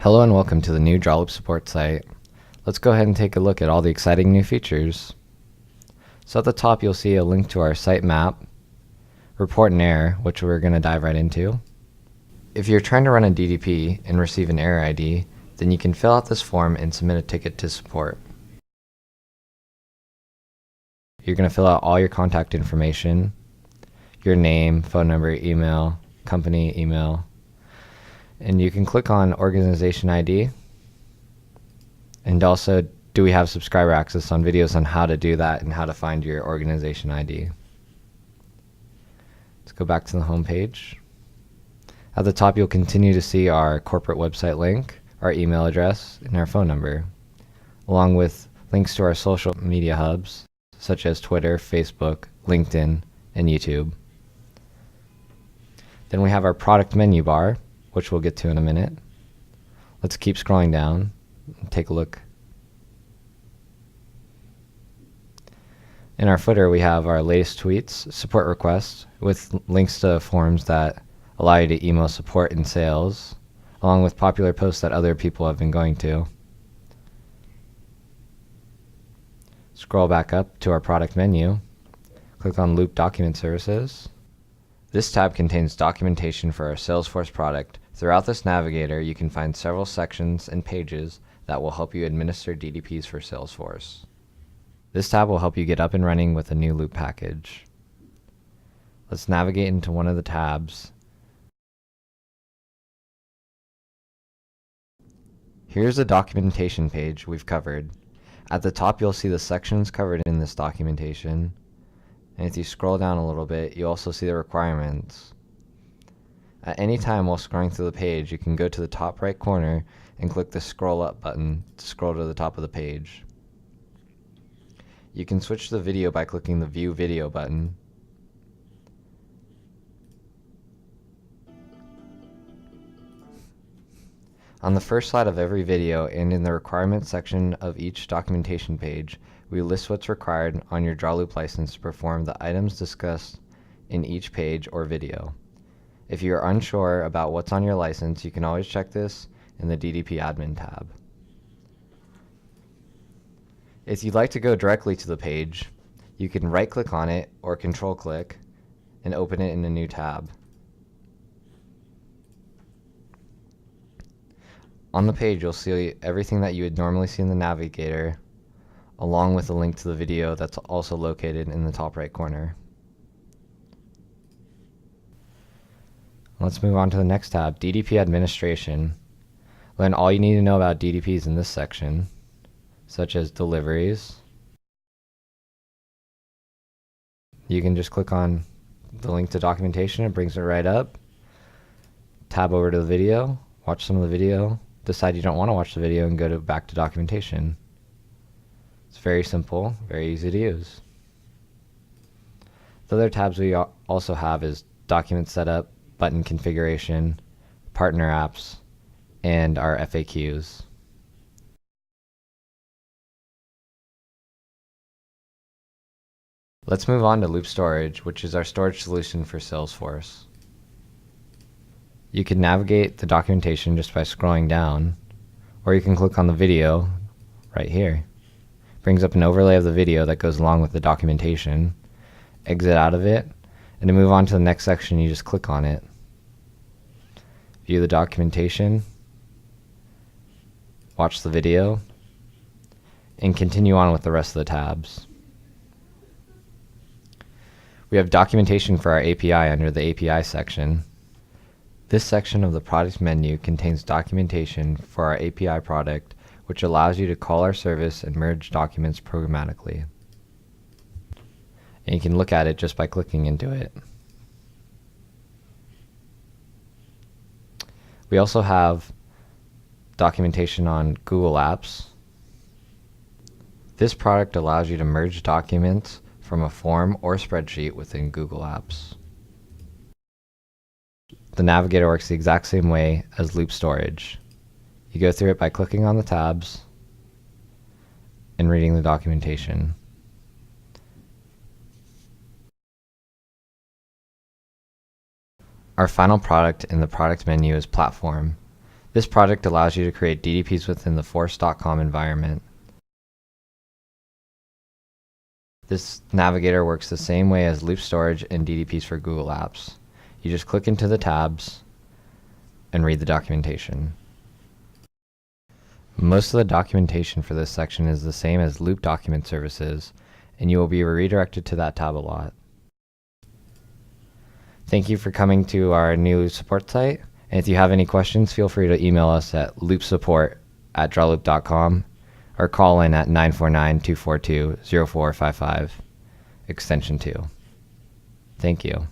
Hello and welcome to the new Drawloop support site. Let's go ahead and take a look at all the exciting new features. So at the top you'll see a link to our site map, report an error, which we're going to dive right into. If you're trying to run a DDP and receive an error ID, then you can fill out this form and submit a ticket to support. You're going to fill out all your contact information, your name, phone number, email, company email, and you can click on Organization ID, and also do we have subscriber access on videos on how to do that and how to find your organization ID. Let's go back to the home page. At the top you'll continue to see our corporate website link, our email address, and our phone number, along with links to our social media hubs such as Twitter, Facebook, LinkedIn, and YouTube. Then we have our product menu bar, which we'll get to in a minute. Let's keep scrolling down and take a look. In our footer we have our latest tweets, support requests, with links to forums that allow you to email support and sales, along with popular posts that other people have been going to. Scroll back up to our product menu, click on Loop Document Services. This tab contains documentation for our Salesforce product. Throughout this navigator, you can find several sections and pages that will help you administer DDPs for Salesforce. This tab will help you get up and running with a new Loop package. Let's navigate into one of the tabs. Here's the documentation page we've covered. At the top you'll see the sections covered in this documentation, and if you scroll down a little bit you'll also see the requirements. At any time while scrolling through the page you can go to the top right corner and click the scroll up button to scroll to the top of the page. You can switch to the video by clicking the View Video button. On the first slide of every video and in the requirements section of each documentation page, we list what's required on your Drawloop license to perform the items discussed in each page or video. If you are unsure about what's on your license, you can always check this in the DDP Admin tab. If you'd like to go directly to the page, you can right-click on it or control-click and open it in a new tab. On the page you'll see everything that you would normally see in the navigator, along with a link to the video that's also located in the top right corner. Let's move on to the next tab, DDP Administration. Learn all you need to know about DDPs in this section, such as deliveries. You can just click on the link to documentation, it brings it right up. Tab over to the video, watch some of the video, decide you don't want to watch the video and go back to documentation. It's very simple, very easy to use. The other tabs we also have is document setup, button configuration, partner apps, and our FAQs. Let's move on to Loop Storage, which is our storage solution for Salesforce. You can navigate the documentation just by scrolling down, or you can click on the video right here. It brings up an overlay of the video that goes along with the documentation. Exit out of it, and to move on to the next section you just click on it. View the documentation, watch the video, and continue on with the rest of the tabs. We have documentation for our API under the API section. This section of the product menu contains documentation for our API product, which allows you to call our service and merge documents programmatically. And you can look at it just by clicking into it. We also have documentation on Google Apps. This product allows you to merge documents from a form or spreadsheet within Google Apps. The navigator works the exact same way as Loop Storage. You go through it by clicking on the tabs and reading the documentation. Our final product in the product menu is Platform. This project allows you to create DDPs within the force.com environment. This navigator works the same way as Loop Storage and DDPs for Google Apps. You just click into the tabs and read the documentation. Most of the documentation for this section is the same as Loop document services, and you will be redirected to that tab a lot. Thank you for coming to our new support site, and if you have any questions, feel free to email us at loopsupport@drawloop.com or call in at 949-242-0455, extension 2. Thank you.